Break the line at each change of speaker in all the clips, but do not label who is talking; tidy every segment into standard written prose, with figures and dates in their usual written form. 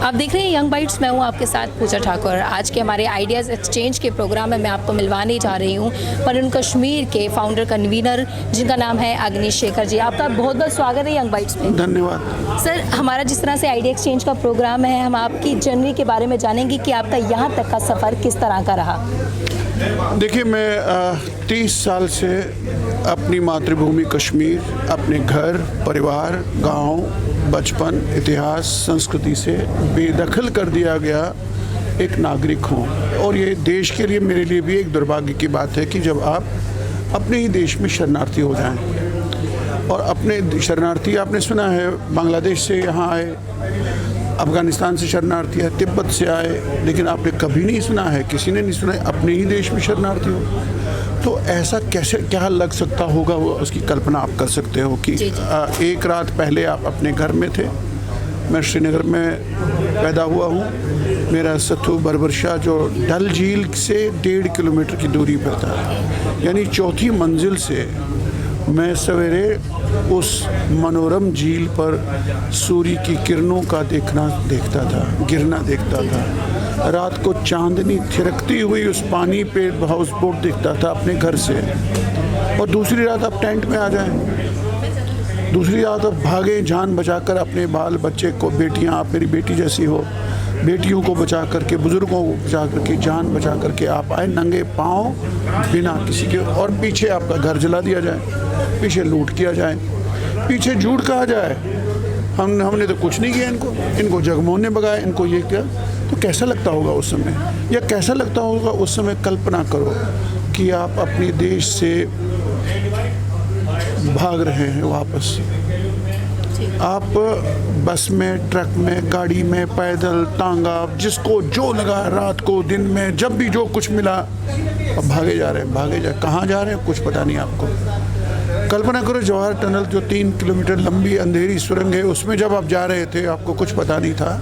आप देख रहे हैं यंग बाइट्स, मैं हूं आपके साथ पूजा ठाकुर। आज के हमारे आइडियाज़ एक्सचेंज के प्रोग्राम में मैं आपको मिलवाने जा रही हूं परवीन कश्मीर के फाउंडर कन्वीनर जिनका नाम है अग्निश शेखर जी। आपका बहुत बहुत स्वागत है यंग बाइट्स में।
धन्यवाद
सर, हमारा जिस तरह से आइडिया एक्सचेंज का प्रोग्राम है, हम आपकी जर्नी के बारे में जानेंगे कि आपका यहाँ तक का सफ़र किस तरह का रहा।
देखिए, मैं 30 साल से अपनी मातृभूमि कश्मीर, अपने घर परिवार, गांव, बचपन, इतिहास, संस्कृति से बेदखल कर दिया गया एक नागरिक हूँ। और ये देश के लिए, मेरे लिए भी एक दुर्भाग्य की बात है कि जब आप अपने ही देश में शरणार्थी हो जाएं। और अपने शरणार्थी, आपने सुना है बांग्लादेश से यहाँ आए, अफ़गानिस्तान से शरणार्थी है, तिब्बत से आए, लेकिन आपने कभी नहीं सुना है, किसी ने नहीं सुना है अपने ही देश में शरणार्थी हो। तो ऐसा कैसे क्या लग सकता होगा, वो उसकी कल्पना आप कर सकते हो कि एक रात पहले आप अपने घर में थे। मैं श्रीनगर में पैदा हुआ हूँ। मेरा सथु बरबरशाह जो डल झील से 1.5 किलोमीटर की दूरी पर था, यानी चौथी मंजिल से मैं सवेरे उस मनोरम झील पर सूर्य की किरणों का गिरना देखता था। रात को चांदनी थिरकती हुई उस पानी पे हाउस बोट दिखता था अपने घर से। और दूसरी रात आप टेंट में आ जाएं, दूसरी रात आप भागें जान बचाकर अपने बाल बच्चे को, बेटियां, आप मेरी बेटी जैसी हो, बेटियों को बचा करके, बुजुर्गों को बचा करके, जान बचा करके आप आए नंगे पाँव बिना किसी के, और पीछे आपका घर जला दिया जाए, पीछे लूट किया जाए, पीछे झूठ कहा जाए हमने तो कुछ नहीं किया, इनको जगमोहन ने भगाया, इनको ये किया। तो कैसा लगता होगा उस समय, या कैसा लगता होगा उस समय? कल्पना करो कि आप अपने देश से भाग रहे हैं वापस। आप बस में, ट्रक में, गाड़ी में, पैदल, टांगा, जिसको जो लगा, रात को, दिन में, जब भी जो कुछ मिला, अब भागे जा रहे हैं। कहाँ जा रहे हैं कुछ पता नहीं आपको। कल्पना करो, जवाहर टनल जो 3 किलोमीटर लंबी अंधेरी सुरंग है, उसमें जब आप जा रहे थे आपको कुछ पता नहीं था।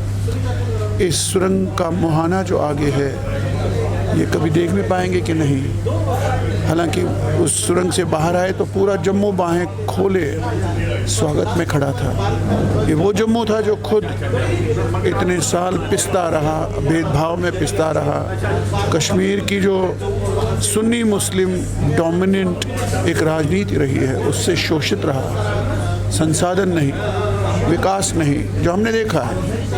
इस सुरंग का मुहाना जो आगे है, ये कभी देख भी पाएंगे कि नहीं। हालांकि उस सुरंग से बाहर आए तो पूरा जम्मू बाहें खोले स्वागत में खड़ा था। ये वो जम्मू था जो खुद इतने साल पिसता रहा, भेदभाव में पिसता रहा। कश्मीर की जो सुन्नी मुस्लिम डोमिनेंट एक राजनीति रही है, उससे शोषित रहा। संसाधन नहीं, विकास नहीं, जो हमने देखा है।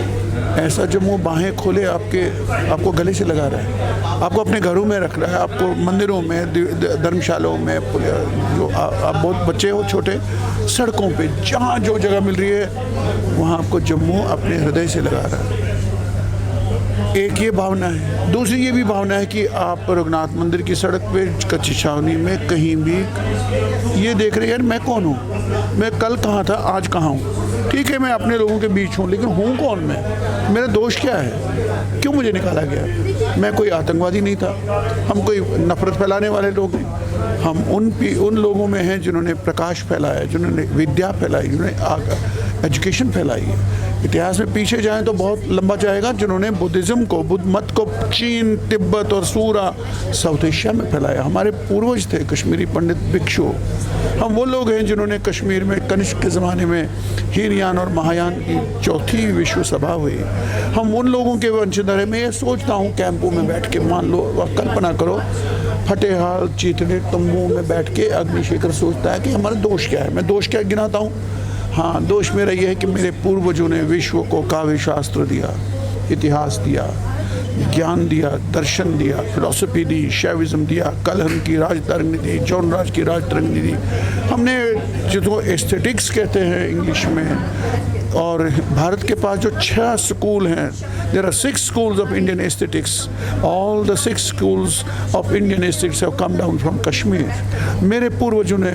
ऐसा जम्मू बाहें खोले आपको गले से लगा रहा है, आपको अपने घरों में रख रहा है, आपको मंदिरों में, धर्मशालाओं में, जो आप बहुत बच्चे हो छोटे, सड़कों पे जहाँ जो जगह मिल रही है वहाँ आपको जम्मू अपने हृदय से लगा रहा है। एक ये भावना है। दूसरी ये भी भावना है कि आप रघुनाथ मंदिर की सड़क पे, कच्ची छावनी में, कहीं भी ये देख रहे हैं, यार मैं कौन हूँ, मैं कल कहाँ था, आज कहाँ हूँ। ठीक है, मैं अपने लोगों के बीच हूँ, लेकिन हूँ कौन मैं? मेरा दोष क्या है? क्यों मुझे निकाला गया? मैं कोई आतंकवादी नहीं था, हम कोई नफरत फैलाने वाले लोग हैं। हम उन लोगों में हैं जिन्होंने प्रकाश फैलाया, जिन्होंने विद्या फैलाई, जिन्होंने एजुकेशन फैलाई है। इतिहास में पीछे जाएं तो बहुत लंबा जाएगा, जिन्होंने बुद्धिज़्म को, बुद्ध मत को चीन, तिब्बत और सूरा, साउथ एशिया में फैलाया। हमारे पूर्वज थे कश्मीरी पंडित भिक्षु। हम वो लोग हैं जिन्होंने कश्मीर में कनिष्क के ज़माने में हीनयान और महायान की 4थी विश्व सभा हुई। हम उन लोगों के वंशधर हैं। मैं ये सोचता हूँ कैंपों में बैठ के, मान लो, कल्पना करो, फतेहाल चीतने तंबू में बैठ के अग्निश शेखर सोचता है कि हमारा दोष क्या है। मैं दोष क्या गिनाता हूँ? हाँ, दोष मेरा ये है कि मेरे पूर्वजों ने विश्व को काव्य शास्त्र दिया, इतिहास दिया, ज्ञान दिया, दर्शन दिया, फिलॉसफी दी, शैविज्म दिया, कलहन की राजतरंगी दी, जौनराज की राजतरंगी दी। हमने जिसको एस्थेटिक्स कहते हैं इंग्लिश में, और भारत के पास जो 6 स्कूल हैं, there are 6 schools of Indian aesthetics. All the 6 schools of Indian aesthetics have come down from Kashmir. मेरे पूर्वजों ने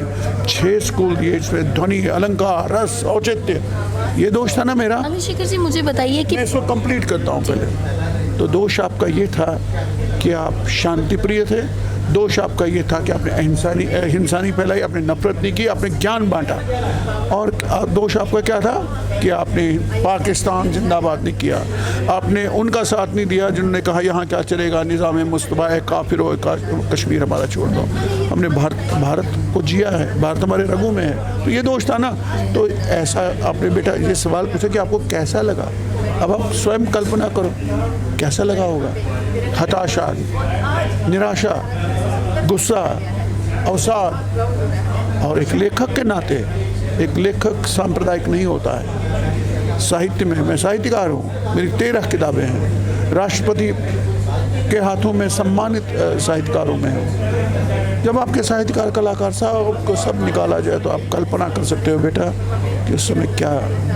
6 स्कूल दिए, इसमें ध्वनि, अलंकार, रस, औचित्य। ये दोष था ना मेरा।
अग्निश शेखर जी, मुझे बताइए कि
मैं इसको कंप्लीट करता हूँ पहले। तो दोष आपका ये था कि आप शांति प्रिय थे। दोष आपका ये था कि आपने हिंसा नहीं फैलाई, आपने नफरत नहीं की, आपने ज्ञान बांटा। और दोष आपका क्या था कि आपने पाकिस्तान जिंदाबाद नहीं किया, आपने उनका साथ नहीं दिया जिन्होंने कहा यहाँ क्या चलेगा, निज़ाम मुस्तफ़ा है, काफिर हो, कश्मीर हमारा छोड़ दो। हमने भारत को जिया है, भारत हमारे रगों में है, तो ये दोष था ना। तो ऐसा आपने बेटा ये सवाल पूछा कि आपको कैसा लगा, अब आप स्वयं कल्पना करो कैसा लगा होगा। हताशा, निराशा, गुस्सा, अवसाद। और एक लेखक के नाते, एक लेखक सांप्रदायिक नहीं होता है। साहित्य में मैं साहित्यकार हूँ, मेरी 13 किताबें हैं, राष्ट्रपति के हाथों में सम्मानित साहित्यकारों में हूँ। जब आपके साहित्यकार कलाकार साहब को सब निकाला जाए तो आप कल्पना कर सकते हो बेटा कि उस समय क्या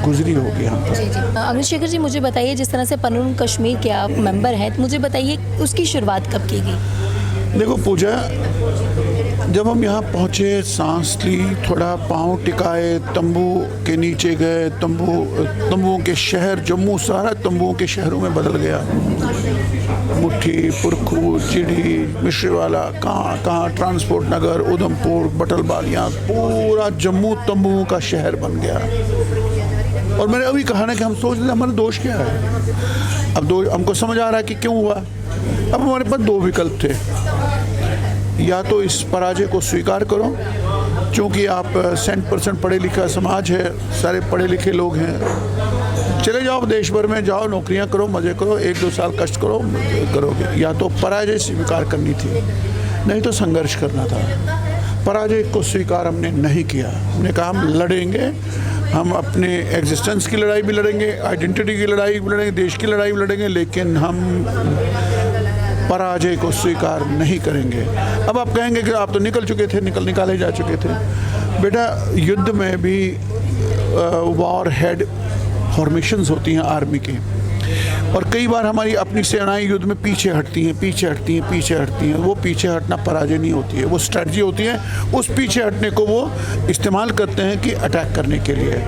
गुजरी होगी हम पर।
जी जी। अग्निशेखर जी, मुझे बताइए, जिस तरह से पनून कश्मीर के आप मेंबर हैं, तो मुझे बताइए उसकी शुरुआत कब की गई?
देखो पूजा, जब हम यहाँ पहुँचे, सांस ली, थोड़ा पाँव टिकाए, तंबू के नीचे गए, तंबुओं के शहर, जम्मू सारा तंबुओं के शहरों में बदल गया। मुट्ठी, पुरखू, चिड़ी, मिश्रीवाला, कहाँ ट्रांसपोर्ट नगर, उधमपुर, बटलबालियाँ, पूरा जम्मू तंबुओं का शहर बन गया। और मैंने अभी कहा ना कि हम सोच रहे हमारा दोष क्या है। अब हमको समझ आ रहा है कि क्यों हुआ। अब हमारे पास 2 विकल्प थे, या तो इस पराजय को स्वीकार करो, क्योंकि आप 100% पढ़े लिखा समाज है, सारे पढ़े लिखे लोग हैं, चले जाओ देश भर में, जाओ नौकरियां करो, मज़े करो, 1-2 साल कष्ट करोगे। या तो पराजय स्वीकार करनी थी, नहीं तो संघर्ष करना था। पराजय को स्वीकार हमने नहीं किया। हमने कहा हम लड़ेंगे, हम अपने एग्जिस्टेंस की लड़ाई भी लड़ेंगे, आइडेंटिटी की लड़ाई भी लड़ेंगे, देश की लड़ाई भी लड़ेंगे, लेकिन हम पराजय को स्वीकार नहीं करेंगे। अब आप कहेंगे कि आप तो निकल चुके थे, निकाले जा चुके थे। बेटा, युद्ध में भी वॉर हेड फॉर्मेशंस होती हैं आर्मी की, और कई बार हमारी अपनी सेनाएं युद्ध में पीछे हटती हैं। वो पीछे हटना पराजय नहीं होती है, वो स्ट्रेटजी होती है। उस पीछे हटने को वो इस्तेमाल करते हैं कि अटैक करने के लिए।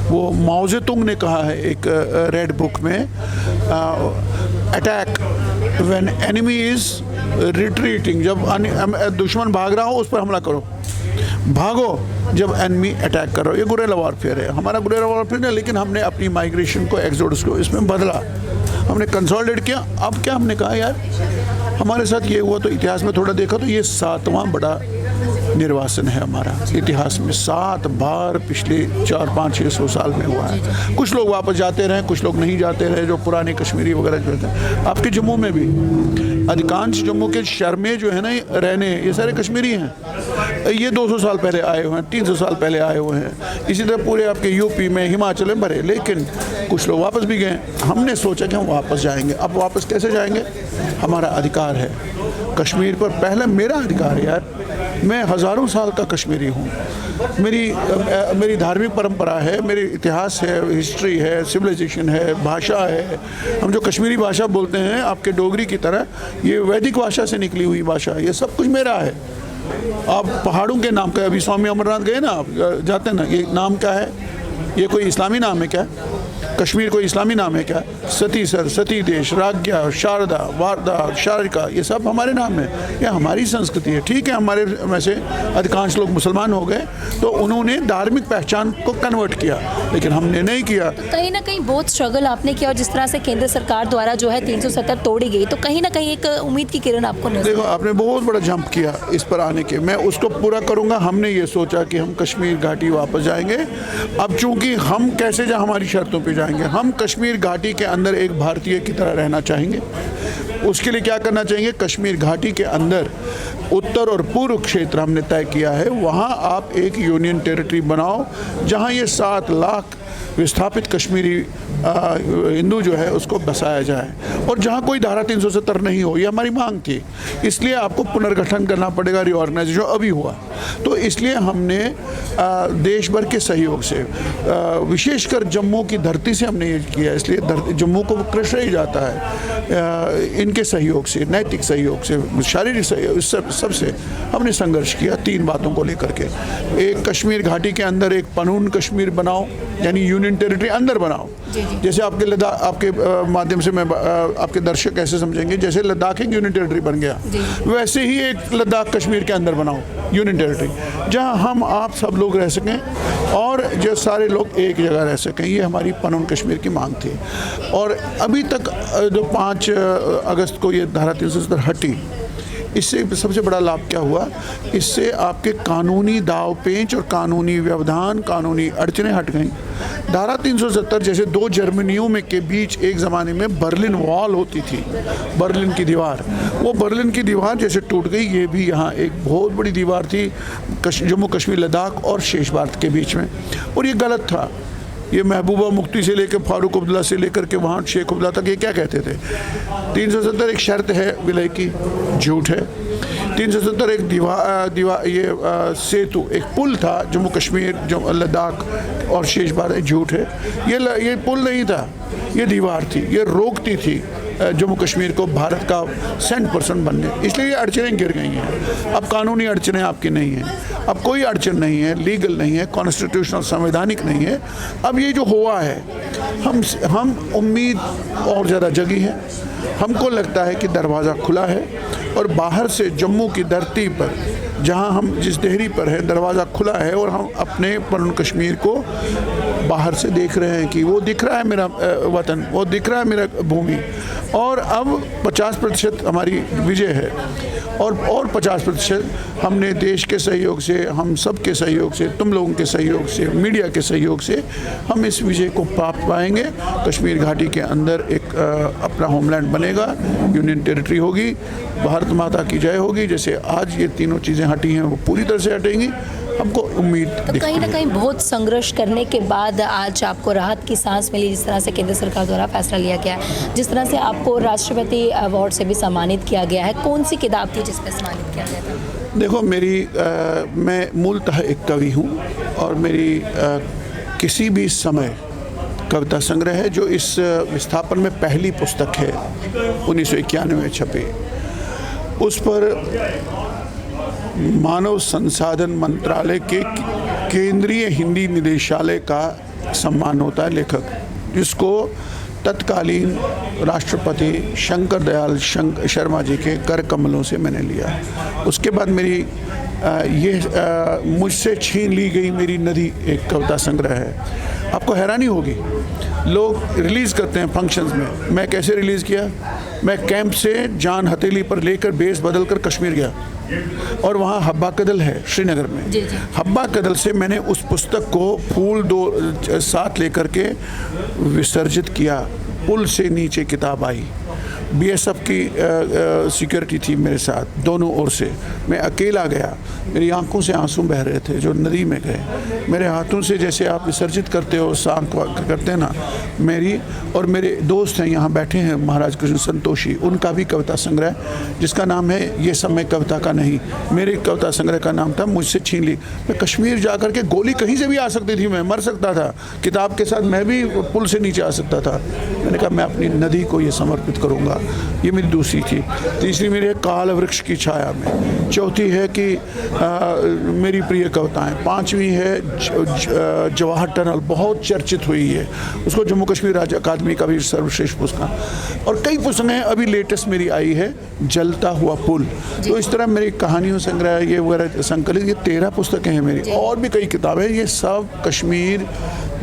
वो माओ ज़ेतुंग ने कहा है एक रेड बुक में, attack when enemy is retreating, जब दुश्मन भाग रहा हो उस पर हमला करो। भागो जब एनिमी अटैक कर रहा हो। ये गुरेला वॉरफेयर है, हमारा गुरेला वॉरफेयर है, लेकिन हमने अपनी माइग्रेशन को, एक्सोडस को इसमें बदला, हमने कंसोलिडेट किया। अब क्या हमने कहा, यार हमारे साथ ये हुआ, तो इतिहास में थोड़ा देखा तो ये 7वां बड़ा निर्वासन है हमारा इतिहास में। 7 बार पिछले 400-500-600 साल में हुआ है। कुछ लोग वापस जाते रहे, कुछ लोग नहीं जाते रहे, जो पुराने कश्मीरी वगैरह जो थे। आपके जम्मू में भी अधिकांश जम्मू के शर्मे जो है ना रहने, ये सारे कश्मीरी हैं। ये 200 साल पहले आए हुए हैं, 300 साल पहले आए हुए हैं। इसी तरह पूरे आपके यूपी में, हिमाचल में भरे, लेकिन कुछ लोग वापस भी गए। हमने सोचा कि हम वापस जाएंगे। अब वापस कैसे जाएंगे? हमारा अधिकार है कश्मीर पर, पहले मेरा अधिकार है यार। मैं हज़ारों साल का कश्मीरी हूँ, मेरी धार्मिक परंपरा है, मेरे इतिहास है, हिस्ट्री है, सिविलाइजेशन है, भाषा है। हम जो कश्मीरी भाषा बोलते हैं आपके डोगरी की तरह, ये वैदिक भाषा से निकली हुई भाषा है। ये सब कुछ मेरा है। आप पहाड़ों के नाम का, अभी स्वामी अमरनाथ गए ना, आप जाते ना, ये नाम क्या है? ये कोई इस्लामी नाम है क्या? कश्मीर कोई इस्लामी नाम है क्या? सतीसर, सती देश, राज्ञा, शारदा, वारदा, शारिका, ये सब हमारे नाम है, ये हमारी संस्कृति है। ठीक है, हमारे में से अधिकांश लोग मुसलमान हो गए तो उन्होंने धार्मिक पहचान को कन्वर्ट किया, लेकिन हमने नहीं किया।
तो कहीं ना कहीं बहुत स्ट्रगल आपने किया, और जिस तरह से केंद्र सरकार द्वारा जो है 370 तोड़ी गई, तो कहीं ना कहीं एक उम्मीद की किरण आपको नजर।
देखो, आपने बहुत बड़ा जंप किया इस पर आने के, मैं उसको पूरा करूंगा। हमने ये सोचा कि हम कश्मीर घाटी वापस जाएंगे। अब चूंकि हम कैसे हमारी शर्तों पे जाएंगे, हम कश्मीर घाटी के अंदर एक भारतीय की तरह रहना चाहेंगे। उसके लिए क्या करना चाहेंगे? कश्मीर घाटी के अंदर उत्तर और पूर्व क्षेत्र हमने तय किया है, वहाँ आप एक यूनियन टेरिटरी बनाओ, जहाँ ये 7 लाख विस्थापित कश्मीरी हिंदू जो है उसको बसाया जाए, और जहाँ कोई धारा 370 नहीं हो। ये हमारी मांग थी, इसलिए आपको पुनर्गठन करना पड़ेगा, रीऑर्गेनाइजेशन अभी हुआ। तो इसलिए हमने देश भर के सहयोग से, विशेषकर जम्मू की धरती से हमने ये किया, इसलिए जम्मू को कृषि जाता है। इनके सहयोग से, नैतिक सहयोग से, शारीरिक सहयोग, सबसे हमने संघर्ष किया 3 बातों को लेकर के। एक, कश्मीर घाटी के अंदर एक पनून कश्मीर बनाओ, यानी यूनियन टेरिटरी अंदर बनाओ। जैसे आपके लद्दाख, आपके माध्यम से मैं आपके दर्शक ऐसे समझेंगे, जैसे लद्दाख एक यूनियन टेरिटरी बन गया, वैसे ही एक लद्दाख कश्मीर के अंदर बनाओ यूनियन टेरिटरी, जहां हम आप सब लोग रह सकें और जो सारे लोग एक जगह रह सकें। ये हमारी पनून कश्मीर की मांग थी। और अभी तक जो 5 अगस्त को ये धारा 370 हटी, इससे सबसे बड़ा लाभ क्या हुआ, इससे आपके कानूनी दाव पेंच और कानूनी व्यवधान, कानूनी अड़चनें हट गईं। धारा 370 जैसे दो जर्मनियों में के बीच एक ज़माने में बर्लिन वॉल होती थी, बर्लिन की दीवार, वो बर्लिन की दीवार जैसे टूट गई, ये भी यहाँ एक बहुत बड़ी दीवार थी जम्मू कश्मीर, लद्दाख और शेष भारत के बीच में, और ये गलत था। ये महबूबा मुफ्ती से लेकर फारूक अब्दुल्ला से लेकर के वहाँ शेख अब्दुल्ला तक ये क्या कहते थे, 370 एक शर्त है विलय की, झूठ है। 370 एक सेतु, एक पुल था जम्मू कश्मीर, जो लद्दाख और शेष भारत, झूठ है। ये पुल नहीं था, ये दीवार थी, ये रोकती थी जम्मू कश्मीर को भारत का 100% बनने, इसलिए ये अड़चनें गिर गई हैं। अब कानूनी अड़चनें आपकी नहीं हैं, अब कोई अड़चन नहीं है, लीगल नहीं है, कॉन्स्टिट्यूशनल संवैधानिक नहीं है। अब ये जो हुआ है, हम उम्मीद और ज़्यादा जगी है, हमको लगता है कि दरवाज़ा खुला है और बाहर से जम्मू की धरती पर, जहां हम जिस देहरी पर है, दरवाज़ा खुला है और हम अपने परम कश्मीर को बाहर से देख रहे हैं कि वो दिख रहा है मेरा वतन, वो दिख रहा है मेरा भूमि। और अब 50% हमारी विजय है और 50% हमने देश के सहयोग से, हम सब के सहयोग से, तुम लोगों के सहयोग से, मीडिया के सहयोग से हम इस विजय को प्राप्त पाएंगे। कश्मीर घाटी के अंदर एक अपना होमलैंड बनेगा, यूनियन टेरिटरी होगी, भारत माता की जय होगी। जैसे आज ये तीनों चीज़ें हटी हैं वो पूरी तरह से हटेंगी, हमको उम्मीद
तो कहीं ना कहीं बहुत संघर्ष करने के बाद आज आपको राहत की सांस मिली, जिस तरह से केंद्र सरकार द्वारा फैसला लिया गया है, जिस तरह से आपको राष्ट्रपति अवार्ड से भी सम्मानित किया गया है। कौन सी किताब थी जिस पर सम्मानित किया गया था?
देखो, मैं मूलतः एक कवि हूँ और मेरी किसी भी समय कविता संग्रह है, जो इस विस्थापन में पहली पुस्तक है 1991 में छपी। उस पर मानव संसाधन मंत्रालय के केंद्रीय हिंदी निदेशालय का सम्मान होता है लेखक, जिसको तत्कालीन राष्ट्रपति शंकर दयाल शर्मा जी के कर कमलों से मैंने लिया। उसके बाद मेरी मुझसे छीन ली गई मेरी नदी एक कविता संग्रह है। आपको हैरानी होगी, लोग रिलीज़ करते हैं फंक्शंस में, मैं कैसे रिलीज़ किया? मैं कैंप से जान हथेली पर लेकर बेस बदल कर कश्मीर गया और वहाँ हब्बा कदल है श्रीनगर में। हब्बा कदल से मैंने उस पुस्तक को फूल साथ लेकर के विसर्जित किया। पुल से नीचे किताब आई, बीएसएफ की सिक्योरिटी थी मेरे साथ, दोनों ओर से। मैं अकेला गया, मेरी आंखों से आंसू बह रहे थे जो नदी में गए। मेरे हाथों से जैसे आप विसर्जित करते हो, सांख करते हैं ना, मेरी और मेरे दोस्त हैं यहाँ बैठे हैं, महाराज कृष्ण संतोषी, उनका भी कविता संग्रह जिसका नाम है ये समय कविता का नहीं। मेरे कविता संग्रह का नाम था मुझसे छीन ली। मैं कश्मीर जा कर के, गोली कहीं से भी आ सकती थी, मैं मर सकता था, किताब के साथ मैं भी पुल से नीचे आ सकता था। मैंने कहा मैं अपनी नदी को ये समर्पित करूँगा। ये मेरी दूसरी थी। तीसरी मेरी है काल वृक्ष की छाया में। चौथी है कि मेरी प्रिय कविताएं। पांचवी है जवाहर टनल, बहुत चर्चित हुई है, उसको जम्मू कश्मीर राज्य अकादमी का भी सर्वश्रेष्ठ पुरस्कार। और कई पुस्तकें अभी लेटेस्ट मेरी आई है, जलता हुआ पुल। तो इस तरह मेरी कहानियों संग्रह ये वगैरह संकलित, ये 13 पुस्तकें हैं मेरी, और भी कई किताबें। ये सब कश्मीर,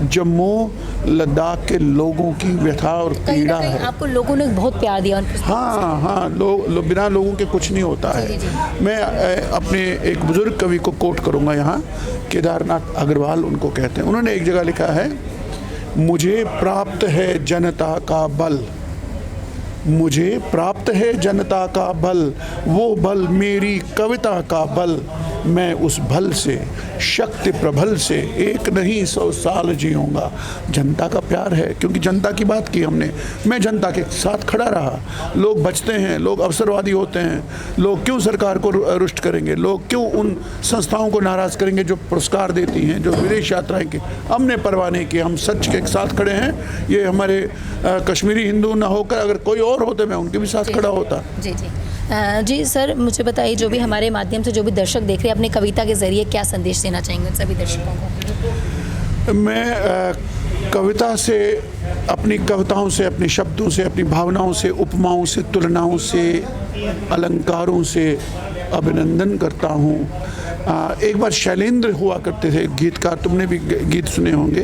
जम्मू, लद्दाख के लोगों की व्यथा और पीड़ा है।
आपको लोगों ने बहुत प्यार दिया उन पुस्तकों से।
हाँ, बिना लोगों के कुछ नहीं होता है। मैं अपने एक बुजुर्ग कवि को कोट करूँगा यहाँ, केदारनाथ अग्रवाल उनको कहते हैं। उन्होंने एक जगह लिखा है, मुझे प्राप्त है जनता का बल, मुझे प्राप्त है जनता का बल, वो बल मेरी कविता का बल, मैं उस बल से, शक्ति प्रबल से 1 नहीं 100 साल जीऊँगा। जनता का प्यार है, क्योंकि जनता की बात की हमने, मैं जनता के साथ खड़ा रहा। लोग बचते हैं, लोग अवसरवादी होते हैं, लोग क्यों सरकार को रुष्ट करेंगे, लोग क्यों उन संस्थाओं को नाराज़ करेंगे जो पुरस्कार देती हैं, जो विदेश यात्राएं की। हमने परवाह नहीं की, हम सच के साथ खड़े हैं। ये हमारे कश्मीरी हिंदू ना होकर अगर कोई और होते, मैं उनके भी साथ खड़ा होता।
जी सर, मुझे बताइए, जो भी हमारे माध्यम से जो भी दर्शक देख रहे हैं, अपने कविता के ज़रिए क्या संदेश देना चाहेंगे उन सभी दर्शकों को?
मैं कविता से, अपनी कविताओं से, अपने शब्दों से, अपनी भावनाओं से, उपमाओं से, तुलनाओं से, अलंकारों से अभिनंदन करता हूँ। एक बार शैलेंद्र हुआ करते थे गीतकार, तुमने भी गीत सुने होंगे,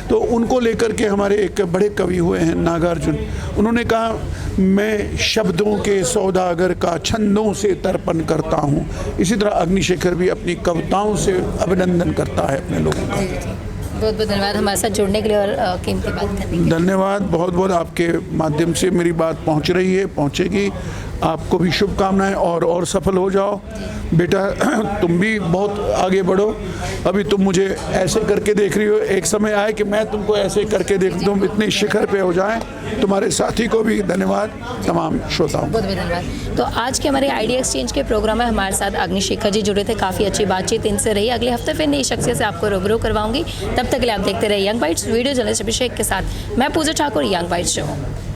तो उनको लेकर के हमारे एक बड़े कवि हुए हैं नागार्जुन। उन्होंने कहा, मैं शब्दों के सौदागर का छंदों से तर्पण करता हूँ। इसी तरह अग्निशेखर भी अपनी कविताओं से अभिनंदन करता है अपने लोगों का।
बहुत बहुत धन्यवाद हमारे साथ जुड़ने के लिए और कीमती बात करने के लिए।
धन्यवाद, बहुत बहुत। आपके माध्यम से मेरी बात पहुंच रही है, पहुंचेगी। आपको भी शुभकामनाएं और सफल हो जाओ बेटा। तुम भी बहुत आगे बढ़ो। अभी तुम मुझे ऐसे करके देख रही हो, एक समय आए कि मैं तुमको ऐसे करके देख, तुम इतने शिखर पे हो जाएं। तुम्हारे साथी को भी धन्यवाद, तमाम श्रोताओं।
बहुत बहुत धन्यवाद। तो आज के हमारे आइडिया एक्सचेंज के प्रोग्राम में हमारे साथ अग्निशेखर जी जुड़े थे। काफ़ी अच्छी बातचीत इनसे रही। अगले हफ्ते फिर नई शख्सियत से आपको रूबरू करवाऊंगी। तब तक के लिए आप देखते रहे यंग बाइट्स। वीडियो जर्नलिस्ट अभिषेक के साथ मैं पूजा ठाकुर, यंग बाइट्स शो।